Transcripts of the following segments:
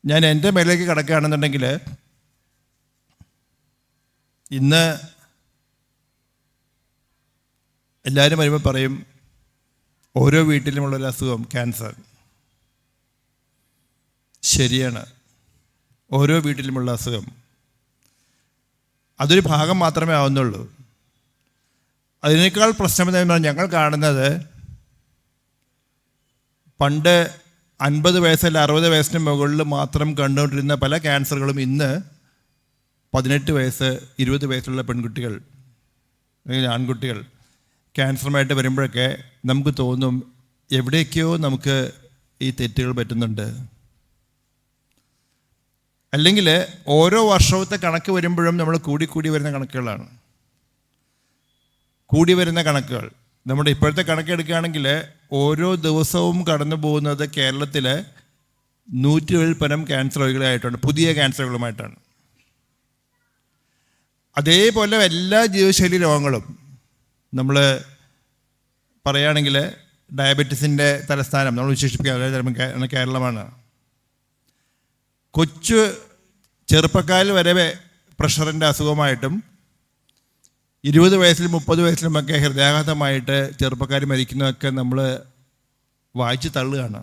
ഞാൻ എൻ്റെ മേലേക്ക് കിടക്കുകയാണെന്നുണ്ടെങ്കിൽ ഇന്ന് എല്ലാവരും വരുമ്പോൾ പറയും ഓരോ വീട്ടിലുമുള്ളൊരു അസുഖം ക്യാൻസർ. ശരിയാണ്, ഓരോ വീട്ടിലുമുള്ള അസുഖം. അതൊരു ഭാഗം മാത്രമേ ആവുന്നുള്ളൂ. അതിനേക്കാൾ പ്രശ്നം എന്ന് പറഞ്ഞാൽ ഞങ്ങൾ കാണുന്നത് പണ്ട് 50 വയസ്സല്ല 60 വയസ്സിന് മുകളിൽ മാത്രം കണ്ടുകൊണ്ടിരുന്ന പല ക്യാൻസറുകളും ഇന്ന് 18 വയസ്സ് 20 വയസ്സുള്ള പെൺകുട്ടികൾ അല്ലെങ്കിൽ ആൺകുട്ടികൾ ക്യാൻസറുമായിട്ട് വരുമ്പോഴൊക്കെ നമുക്ക് തോന്നും എവിടേക്കോ നമുക്ക് ഈ തെറ്റുകൾ പറ്റുന്നുണ്ട്. അല്ലെങ്കിൽ ഓരോ വർഷത്തെ കണക്ക് വരുമ്പോഴും നമ്മൾ കൂടി വരുന്ന കണക്കുകളാണ്. കൂടി വരുന്ന കണക്കുകൾ നമ്മുടെ ഇപ്പോഴത്തെ കണക്കെടുക്കുകയാണെങ്കിൽ ഓരോ ദിവസവും കടന്നു പോകുന്നത് കേരളത്തിൽ 107 പരം ക്യാൻസർ രോഗികളായിട്ടാണ്, പുതിയ ക്യാൻസറുകളുമായിട്ടാണ്. അതേപോലെ എല്ലാ ജീവിതശൈലി രോഗങ്ങളും നമ്മൾ പറയുകയാണെങ്കിൽ ഡയബറ്റീസിൻ്റെ തലസ്ഥാനം നമ്മൾ വിശേഷിപ്പിക്കുക കേരളമാണ്. കൊച്ചു ചെറുപ്പക്കാരിൽ വരെ പ്രഷറിൻ്റെ അസുഖമായിട്ടും 20 വയസ്സിലും 30 വയസ്സിലുമൊക്കെ ഹൃദയാഘാതമായിട്ട് ചെറുപ്പക്കാർ മരിക്കുന്നതൊക്കെ നമ്മൾ വായിച്ച് തള്ളുകയാണ്.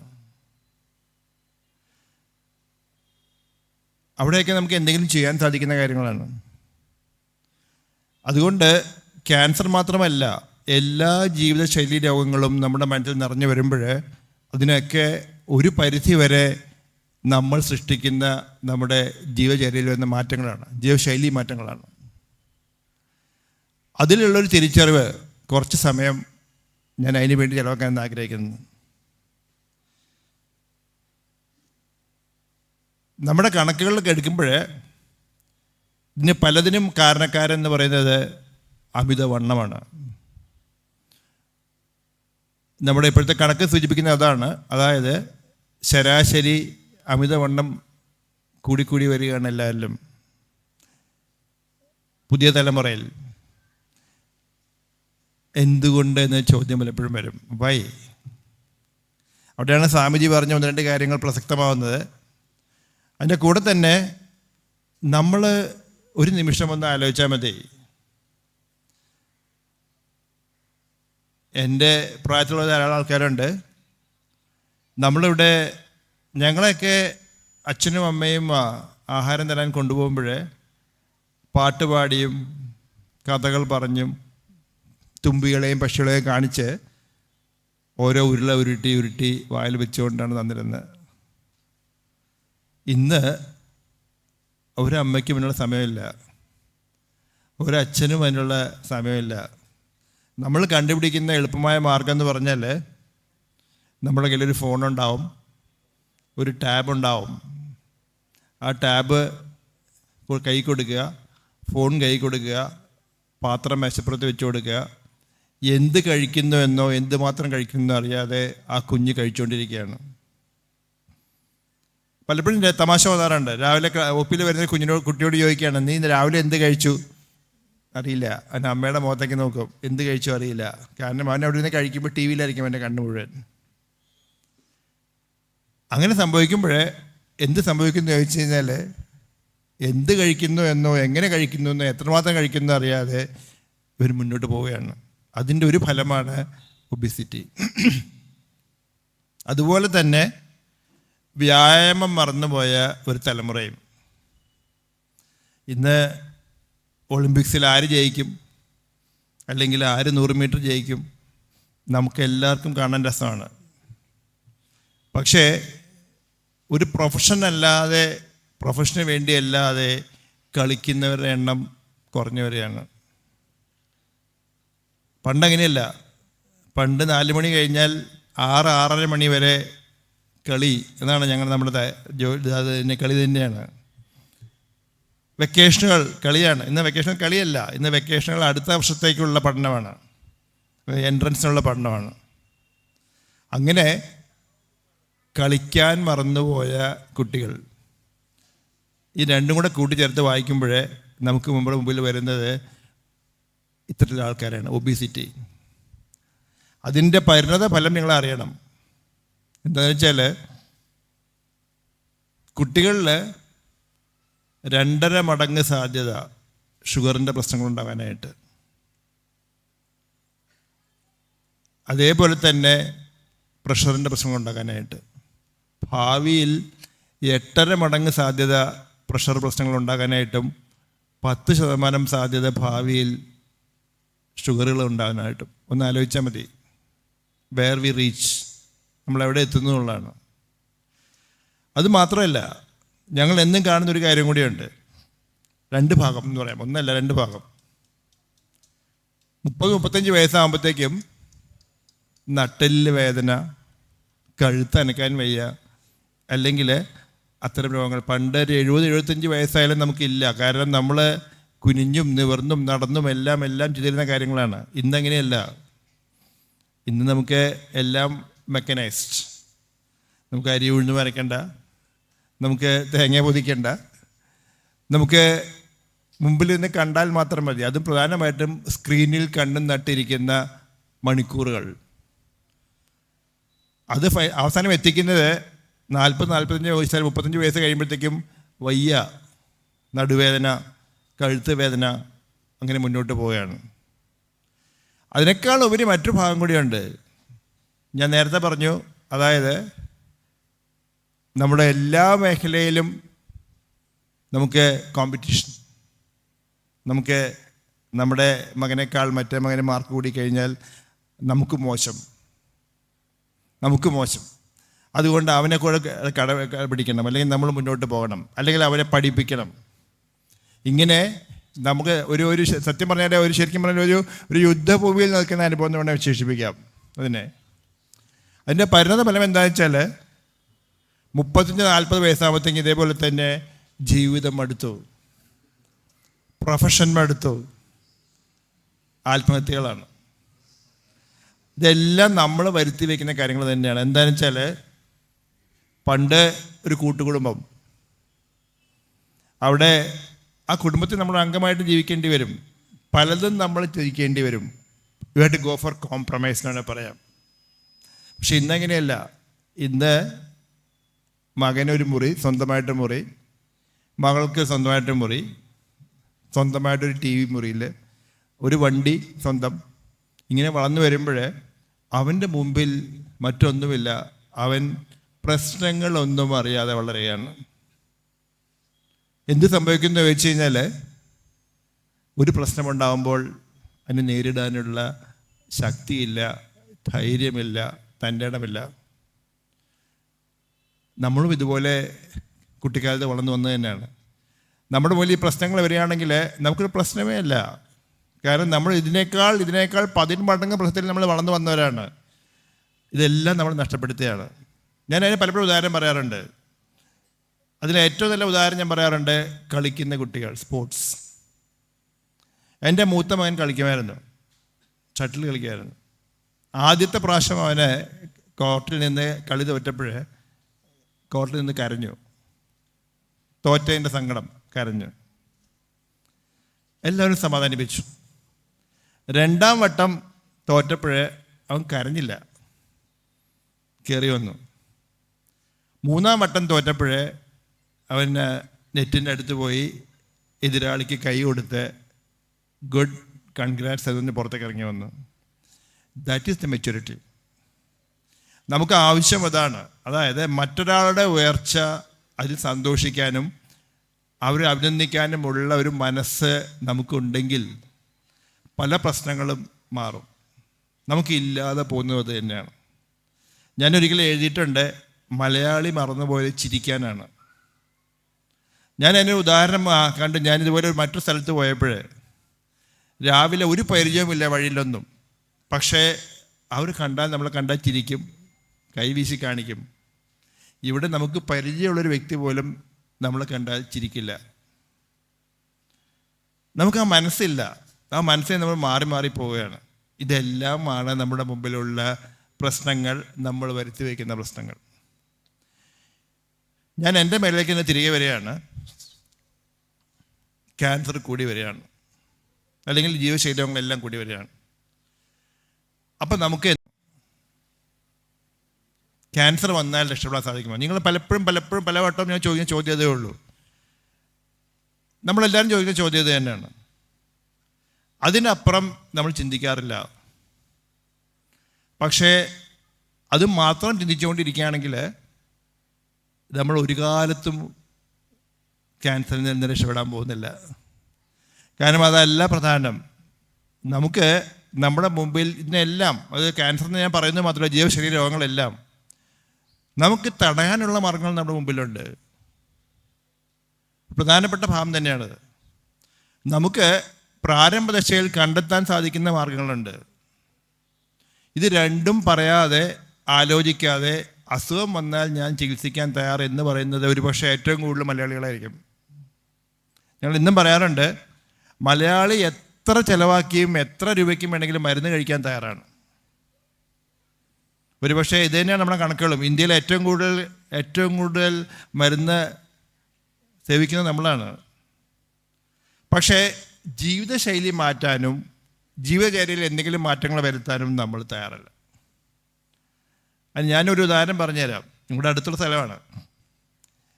അവിടെയൊക്കെ നമുക്ക് എന്തെങ്കിലും ചെയ്യാൻ സാധിക്കുന്ന കാര്യങ്ങളാണ്. അതുകൊണ്ട് ക്യാൻസർ മാത്രമല്ല, എല്ലാ ജീവിതശൈലി രോഗങ്ങളും നമ്മുടെ മനസ്സിൽ നിറഞ്ഞു വരുമ്പോൾ അതിനൊക്കെ ഒരു പരിധി വരെ നമ്മൾ സൃഷ്ടിക്കുന്ന നമ്മുടെ ജീവചര്യയിൽ വരുന്ന മാറ്റങ്ങളാണ്, ജീവശൈലി മാറ്റങ്ങളാണ്. അതിലുള്ളൊരു തിരിച്ചറിവ് കുറച്ച് സമയം ഞാൻ അതിന് വേണ്ടി ചിലവാക്കാൻ ആഗ്രഹിക്കുന്നു. നമ്മുടെ കണക്കുകളിലൊക്കെ എടുക്കുമ്പോൾ ഇതിന് പലതിനും കാരണക്കാരെന്ന് പറയുന്നത് അമിതവണ്ണമാണ്. നമ്മുടെ ഇപ്പോഴത്തെ കണക്ക് സൂചിപ്പിക്കുന്നത് അതാണ്. അതായത് ശരാശരി അമിതവണ്ണം കൂടി വരികയാണ് എല്ലാവരിലും. പുതിയ തലമുറയിൽ എന്തുകൊണ്ട് എന്ന ചോദ്യം പലപ്പോഴും വരും. വൈ? അവിടെയാണ് സ്വാമിജി പറഞ്ഞ 1-2 കാര്യങ്ങൾ പ്രസക്തമാവുന്നത്. അതിൻ്റെ കൂടെ തന്നെ നമ്മൾ ഒരു നിമിഷം ഒന്ന് ആലോചിച്ചാൽ മതി. എൻ്റെ പ്രായത്തിലുള്ള ധാരാളം ആൾക്കാരുണ്ട്. നമ്മളിവിടെ ഞങ്ങളെയൊക്കെ അച്ഛനും അമ്മയും ആഹാരം തരാൻ കൊണ്ടുപോകുമ്പോൾ പാട്ടുപാടിയും കഥകൾ പറഞ്ഞും തുമ്പികളെയും പക്ഷികളെയും കാണിച്ച് ഓരോ ഉരുള ഉരുട്ടി വായിൽ വെച്ചുകൊണ്ടാണ് തന്നിരുന്നത്. ഇന്ന് ഒരമ്മയ്ക്കും അതിനുള്ള സമയമില്ല, ഒരച്ഛനും അതിനുള്ള സമയമില്ല. നമ്മൾ കണ്ടുപിടിക്കുന്ന എളുപ്പമായ മാർഗം എന്ന് പറഞ്ഞാൽ നമ്മുടെ കയ്യിലൊരു ഫോണുണ്ടാവും, ഒരു ടാബ് ഉണ്ടാവും. ആ ടാബ് കൈ കൊടുക്കുക, ഫോൺ കൈ കൊടുക്കുക, പാത്രം മേശപ്പുറത്ത് വെച്ച് കൊടുക്കുക. എന്ത് കഴിക്കുന്നു എന്നോ എന്തുമാത്രം കഴിക്കുന്നു അറിയാതെ ആ കുഞ്ഞ് കഴിച്ചുകൊണ്ടിരിക്കുകയാണ്. പലപ്പോഴും തമാശ തോന്നാറുണ്ട്. രാവിലെ ഒപ്പിൽ വരുന്ന കുട്ടിയോട് ചോദിക്കുകയാണ്, നീ രാവിലെ എന്ത് കഴിച്ചു? അറിയില്ല. അവൻ്റെ അമ്മയുടെ മുഖത്തേക്ക് നോക്കും, എന്ത് കഴിച്ചു അറിയില്ല. കാരണം അവൻ അവിടെ നിന്ന് കഴിക്കുമ്പോൾ ടി വിയിലായിരിക്കും എൻ്റെ കണ്ണ് മുഴുവൻ. അങ്ങനെ സംഭവിക്കുമ്പോൾ എന്ത് സംഭവിക്കുന്നു ചോദിച്ചു കഴിഞ്ഞാൽ എന്ത് കഴിക്കുന്നു എന്നോ എങ്ങനെ കഴിക്കുന്നു എന്നോ എത്രമാത്രം കഴിക്കുന്നു അറിയാതെ ഇവർ മുന്നോട്ട് പോവുകയാണ്. അതിൻ്റെ ഒരു ഫലമാണ് ഒബിസിറ്റി. അതുപോലെ തന്നെ വ്യായാമം മറന്നുപോയ ഒരു തലമുറയും. ഇന്ന് ഒളിമ്പിക്സിൽ ആര് ജയിക്കും, അല്ലെങ്കിൽ ആര് 100 മീറ്റർ ജയിക്കും, നമുക്ക് എല്ലാവർക്കും കാണാൻ രസമാണ്. പക്ഷേ ഒരു പ്രൊഫഷന് വേണ്ടിയല്ലാതെ കളിക്കുന്നവരുടെ എണ്ണം കുറഞ്ഞവരെയാണ്. പണ്ടങ്ങനെയല്ല. പണ്ട് 4 മണി കഴിഞ്ഞാൽ 6-6:30 മണി വരെ കളി എന്നാണ് നമ്മുടെ കളി തന്നെയാണ്. വെക്കേഷനുകൾ കളിയാണ്. ഇന്ന് വെക്കേഷണൽ കളിയല്ല, ഇന്ന് വെക്കേഷനുകൾ അടുത്ത വർഷത്തേക്കുള്ള പഠനമാണ്, എൻട്രൻസിനുള്ള പഠനമാണ്. അങ്ങനെ കളിക്കാൻ മറന്നുപോയ കുട്ടികൾ, ഈ രണ്ടും കൂടെ കൂട്ടിച്ചേർത്ത് വായിക്കുമ്പോൾ നമുക്ക് മുമ്പിൽ വരുന്നത് ഇത്തരത്തിലുള്ള ആൾക്കാരാണ്. ഒബീസിറ്റി. അതിൻ്റെ പരിണത ഫലം നിങ്ങൾ അറിയണം. എന്താണെന്ന് വെച്ചാൽ കുട്ടികളിൽ 2.5 മടങ്ങ് സാധ്യത ഷുഗറിൻ്റെ പ്രശ്നങ്ങളുണ്ടാകാനായിട്ട്. അതേപോലെ തന്നെ പ്രഷറിൻ്റെ പ്രശ്നങ്ങളുണ്ടാകാനായിട്ട്. ഭാവിയിൽ 8.5 മടങ്ങ് സാധ്യത പ്രഷർ പ്രശ്നങ്ങളുണ്ടാകാനായിട്ടും 10% സാധ്യത ഭാവിയിൽ ഷുഗറുകൾ ഉണ്ടാകാനായിട്ടും. ഒന്ന് ആലോചിച്ചാൽ മതി, വേർ വി റീച്ച്, നമ്മളെവിടെ എത്തുന്നു എന്നുള്ളതാണ്. അത് മാത്രമല്ല, ഞങ്ങൾ എന്നും കാണുന്നൊരു കാര്യം കൂടിയുണ്ട്. 2 ഭാഗം എന്ന് പറയാം, ഒന്നല്ല 2 ഭാഗം. 30-35 വയസ്സാകുമ്പോഴത്തേക്കും നട്ടെല്ലിൽ വേദന, കഴുത്ത് അനക്കാൻ വയ്യ, അല്ലെങ്കിൽ അത്തരം രോഗങ്ങൾ. പണ്ട് ഒരു 70-75 വയസ്സായാലും നമുക്കില്ല. കാരണം നമ്മൾ കുനിഞ്ഞും നിവർന്നും നടന്നും എല്ലാം ചെയ്തിരുന്ന കാര്യങ്ങളാണ്. ഇന്നങ്ങനെയല്ല. ഇന്ന് നമുക്ക് എല്ലാം മെക്കനൈസ്ഡ്. നമുക്ക് അരി ഉഴുന്ന് വരയ്ക്കണ്ട, നമുക്ക് തേങ്ങ പൊതിക്കണ്ട, നമുക്ക് മുമ്പിൽ നിന്ന് കണ്ടാൽ മാത്രം മതി. അതും പ്രധാനമായിട്ടും സ്ക്രീനിൽ കണ്ണും നട്ടിരിക്കുന്ന മണിക്കൂറുകൾ. അത് അവസാനം എത്തിക്കുന്നത് 40-45 വയസ്സായി 35 വയസ്സ് കഴിയുമ്പോഴത്തേക്കും വയ്യ, നടുവേദന, കഴുത്ത് വേദന, അങ്ങനെ മുന്നോട്ട് പോവുകയാണ്. അതിനേക്കാൾ ഉപരി മറ്റൊരു ഭാഗം കൂടിയുണ്ട്. ഞാൻ നേരത്തെ പറഞ്ഞു, അതായത് നമ്മുടെ എല്ലാ മേഖലയിലും നമുക്ക് കോമ്പറ്റീഷൻ. നമുക്ക് നമ്മുടെ മകനേക്കാൾ മറ്റേ മകന് മാർക്ക് കൂടി കഴിഞ്ഞാൽ നമുക്ക് മോശം. അതുകൊണ്ട് അവനെ കൂടെ പിടിക്കണം, അല്ലെങ്കിൽ നമ്മൾ മുന്നോട്ട് പോകണം, അല്ലെങ്കിൽ അവനെ പഠിപ്പിക്കണം. ഇങ്ങനെ നമുക്ക് ഒരു സത്യം പറഞ്ഞാൽ ശരിക്കും പറഞ്ഞാൽ ഒരു യുദ്ധഭൂമിയിൽ നിൽക്കുന്ന അനുഭവം എന്ന് വേണമെങ്കിൽ വിശേഷിപ്പിക്കാം അതിൻ്റെ പരിണത ഫലം എന്താണെന്ന് വെച്ചാൽ 35-40 വയസ്സാകുമ്പോഴത്തേക്കും ഇതേപോലെ തന്നെ ജീവിതം മടുത്തു, പ്രൊഫഷൻ മടുത്തു, ആത്മഹത്യകളാണ്. ഇതെല്ലാം നമ്മൾ വരുത്തി വയ്ക്കുന്ന കാര്യങ്ങൾ തന്നെയാണ്. എന്താണെന്ന് വെച്ചാൽ, പണ്ട് ഒരു കൂട്ടുകുടുംബം, അവിടെ ആ കുടുംബത്തിൽ നമ്മൾ അംഗമായിട്ട് ജീവിക്കേണ്ടി വരും, പലതും നമ്മൾ ത്യജിക്കേണ്ടി വരും. You have to go for compromise എന്നാണ് പറയാം. പക്ഷെ ഇന്നങ്ങനെയല്ല. ഇന്ന് മകനൊരു മുറി, സ്വന്തമായിട്ട് മുറി, മകൾക്ക് സ്വന്തമായിട്ട് മുറി, സ്വന്തമായിട്ടൊരു TV മുറിയിൽ ഒരു വണ്ടി സ്വന്തം. ഇങ്ങനെ വളർന്നു വരുമ്പോൾ അവൻ്റെ മുമ്പിൽ മറ്റൊന്നുമില്ല. അവൻ പ്രശ്നങ്ങളൊന്നും അറിയാതെ വളരുകയാണ്. എന്ത് സംഭവിക്കുന്നു വെച്ച് കഴിഞ്ഞാൽ, ഒരു പ്രശ്നമുണ്ടാകുമ്പോൾ അതിനെ നേരിടാനുള്ള ശക്തിയില്ല, ധൈര്യമില്ല, തൻ്റെ ഇടമില്ല. നമ്മളും ഇതുപോലെ കുട്ടിക്കാലത്ത് വളർന്നു വന്നത് തന്നെയാണ്. നമ്മുടെ മുന്നിൽ ഈ പ്രശ്നങ്ങൾ വരികയാണെങ്കിൽ നമുക്കൊരു പ്രശ്നമേ അല്ല. കാരണം നമ്മൾ ഇതിനേക്കാൾ 10 മടങ്ങ് പ്രശ്നത്തിൽ നമ്മൾ വളർന്നു വന്നവരാണ്. ഇതെല്ലാം നമ്മൾ നഷ്ടപ്പെടുത്തുകയാണ്. ഞാൻ അതിന് പലപ്പോഴും ഉദാഹരണം പറയാറുണ്ട്. അതിന് ഏറ്റവും നല്ല ഉദാഹരണം ഞാൻ പറയാറുണ്ട്, കളിക്കുന്ന കുട്ടികൾ, സ്പോർട്സ്. എൻ്റെ മൂത്ത മകൻ കളിക്കുമായിരുന്നു, ഷട്ടിൽ കളിക്കുമായിരുന്നു. ആദ്യത്തെ പ്രാവശ്യം അവന് കോർട്ടിൽ നിന്ന് കളി തോറ്റപ്പോൾ കോർട്ടിൽ നിന്ന് കരഞ്ഞു, തോറ്റതിൻ്റെ സങ്കടം കരഞ്ഞു. എല്ലാവരും സമാധാനിപ്പിച്ചു. 2ാം വട്ടം തോറ്റപ്പോൾ അവൻ കരഞ്ഞില്ല, കയറി വന്നു. 3ാം വട്ടം തോറ്റപ്പോൾ അവൻ നെറ്റിൻ്റെ അടുത്ത് പോയി എതിരാളിക്ക് കൈ കൊടുത്ത് ഗുഡ് കൺഗ്രാറ്റ്സ് അതിന് പുറത്തേക്ക് ഇറങ്ങി വന്നു. That is the maturity. നമുക്ക് ആവശ്യം അതാണ്. അതായത് മറ്റൊരാളുടെ ഉയർച്ച അതിൽ സന്തോഷിക്കാനും അവരെ അഭിനന്ദിക്കാനുമുള്ള ഒരു മനസ്സ് നമുക്കുണ്ടെങ്കിൽ പല പ്രശ്നങ്ങളും മാറും. നമുക്കില്ലാതെ പോകുന്നത് തന്നെയാണ്. ഞാനൊരിക്കലും എഴുതിയിട്ടുണ്ട്, മലയാളി മറന്നുപോയത് ചിരിക്കാനാണ്. ഞാൻ അതിനൊരു ഉദാഹരണം കണ്ട്, ഞാനിതുപോലെ മറ്റൊരു സ്ഥലത്ത് പോയപ്പോൾ രാവിലെ ഒരു പരിചയവുമില്ല വഴിയിലൊന്നും, പക്ഷേ അവർ നമ്മളെ കണ്ടാൽ ചിരിക്കും, കൈവീശി കാണിക്കും. ഇവിടെ നമുക്ക് പരിചയമുള്ളൊരു വ്യക്തി പോലും നമ്മളെ കണ്ടാൽ ചിരിക്കില്ല. നമുക്ക് ആ മനസ്സില്ല. ആ മനസ്സിൽ നമ്മൾ മാറി പോവുകയാണ്. ഇതെല്ലാമാണ് നമ്മുടെ മുമ്പിലുള്ള പ്രശ്നങ്ങൾ, നമ്മൾ വരുത്തി വയ്ക്കുന്ന പ്രശ്നങ്ങൾ. ഞാൻ എൻ്റെ മേലേക്ക് തന്നെ തിരികെ വരികയാണ്. ക്യാൻസർ കൂടി വരികയാണ്, അല്ലെങ്കിൽ ജീവശൈലി രോഗങ്ങളെല്ലാം കൂടി വരികയാണ്. അപ്പം നമുക്ക് ക്യാൻസർ വന്നാൽ രക്ഷപ്പെടാൻ സാധിക്കുമോ? നിങ്ങൾ പലപ്പോഴും പല വട്ടവും ഞാൻ ചോദിക്കുന്ന ചോദ്യം അതേ ഉള്ളൂ. നമ്മളെല്ലാവരും ചോദിക്കുന്ന ചോദ്യം ഇത് തന്നെയാണ്. അതിനപ്പുറം നമ്മൾ ചിന്തിക്കാറില്ല. പക്ഷേ അത് മാത്രം ചിന്തിച്ചുകൊണ്ടിരിക്കുകയാണെങ്കിൽ നമ്മൾ ഒരു കാലത്തും ക്യാൻസറിൽ നിന്ന് രക്ഷപ്പെടാൻ പോകുന്നില്ല. കാരണം അതല്ല പ്രധാനം. നമുക്ക് നമ്മുടെ മുമ്പിൽ ഇതിനെല്ലാം, അത് ക്യാൻസർ എന്ന് ഞാൻ പറയുന്നത് മാത്രമല്ല, ജീവശരീര രോഗങ്ങളെല്ലാം നമുക്ക് തടയാനുള്ള മാർഗങ്ങൾ നമ്മുടെ മുമ്പിലുണ്ട്. പ്രധാനപ്പെട്ട ഭാഗം തന്നെയാണ്. നമുക്ക് പ്രാരംഭദശയിൽ കണ്ടെത്താൻ സാധിക്കുന്ന മാർഗങ്ങളുണ്ട്. ഇത് രണ്ടും പറയാതെ, ആലോചിക്കാതെ അസുഖം വന്നാൽ ഞാൻ ചികിത്സിക്കാൻ തയ്യാർ എന്ന് പറയുന്നത് ഒരുപക്ഷെ ഏറ്റവും കൂടുതൽ മലയാളികളായിരിക്കും. ഞങ്ങൾ ഇന്നും പറയാറുണ്ട്, മലയാളി എത്ര ചിലവാക്കിയും എത്ര രൂപയ്ക്കും വേണമെങ്കിലും മരുന്ന് കഴിക്കാൻ തയ്യാറാണ്. ഒരുപക്ഷെ ഇത് തന്നെയാണ് നമ്മുടെ കണക്കുകളും. ഇന്ത്യയിൽ ഏറ്റവും കൂടുതൽ മരുന്ന് സേവിക്കുന്നത് നമ്മളാണ്. പക്ഷേ ജീവിതശൈലി മാറ്റാനും ജീവിതചര്യയിൽ എന്തെങ്കിലും മാറ്റങ്ങൾ വരുത്താനും നമ്മൾ തയ്യാറല്ല. അത് ഞാനൊരു ഉദാഹരണം പറഞ്ഞുതരാം. നിങ്ങളുടെ അടുത്തുള്ള സ്ഥലമാണ്.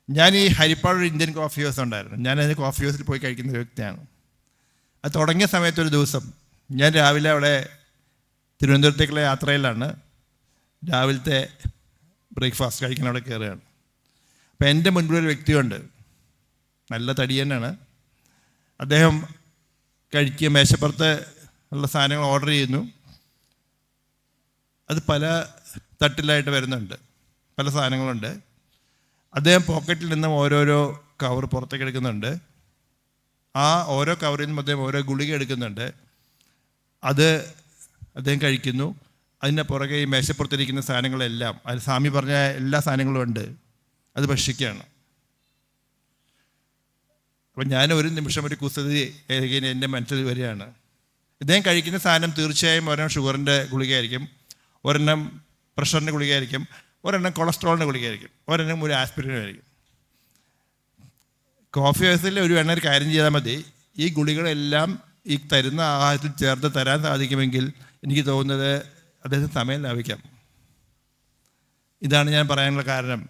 ഞാൻ ഈ ഹരിപ്പാട് ഒരു ഇന്ത്യൻ കോഫി ഹൗസ് ഉണ്ടായിരുന്നു. ഞാനതിന് കോഫി ഹൗസിൽ പോയി കഴിക്കുന്ന ഒരു വ്യക്തിയാണ്. അത് തുടങ്ങിയ സമയത്തൊരു ദിവസം ഞാൻ രാവിലെ അവിടെ തിരുവനന്തപുരത്തേക്കുള്ള യാത്രയിലാണ്. രാവിലത്തെ ബ്രേക്ക്ഫാസ്റ്റ് കഴിക്കാൻ അവിടെ കയറുകയാണ്. അപ്പോൾ എൻ്റെ മുൻപിലൊരു വ്യക്തിയുണ്ട്, നല്ല തടിയനാണ്. അദ്ദേഹം കഴിക്കുക, മേശപ്പുറത്ത് ഉള്ള സാധനങ്ങൾ ഓർഡർ ചെയ്യുന്നു. അത് പല തട്ടിലായിട്ട് വരുന്നുണ്ട്, പല സാധനങ്ങളുണ്ട്. അദ്ദേഹം പോക്കറ്റിൽ നിന്നും ഓരോരോ കവർ പുറത്തേക്ക് എടുക്കുന്നുണ്ട്. ആ ഓരോ കവറിൽ നിന്നും അദ്ദേഹം ഓരോ ഗുളിക എടുക്കുന്നുണ്ട്. അത് അദ്ദേഹം കഴിക്കുന്നു. അതിൻ്റെ പുറകെ ഈ മേശപ്പുറത്തിരിക്കുന്ന സാധനങ്ങളെല്ലാം, അതിൽ സ്വാമി പറഞ്ഞ എല്ലാ സാധനങ്ങളും ഉണ്ട്, അത് ഭക്ഷിക്കുകയാണ്. അപ്പം ഞാൻ ഒരു നിമിഷം ഒരു കുസൃതി എൻ്റെ മനസ്സിൽ വരികയാണ്. ഇദ്ദേഹം കഴിക്കുന്ന സാധനം തീർച്ചയായും ഒരെണ്ണം ഷുഗറിൻ്റെ ഗുളികയായിരിക്കും, ഒരെണ്ണം പ്രഷറിൻ്റെ ഗുളികയായിരിക്കും, ഒരെണ്ണം കൊളസ്ട്രോളിൻ്റെ ഗുളികയായിരിക്കും, ഒരെണ്ണം ഒരു ആസ്പിരിനായിരിക്കും. കോഫി ഹൗസിൽ ഒരു കാര്യം ചെയ്താൽ മതി, ഈ ഗുളികളെല്ലാം ഈ തരുന്ന ആഹാരത്തിൽ ചേർത്ത് തരാൻ സാധിക്കുമെങ്കിൽ എനിക്ക് തോന്നുന്നത് അദ്ദേഹത്തിന് സമയം ലാഭിക്കാം. ഇതാണ് ഞാൻ പറയാനുള്ള കാരണം.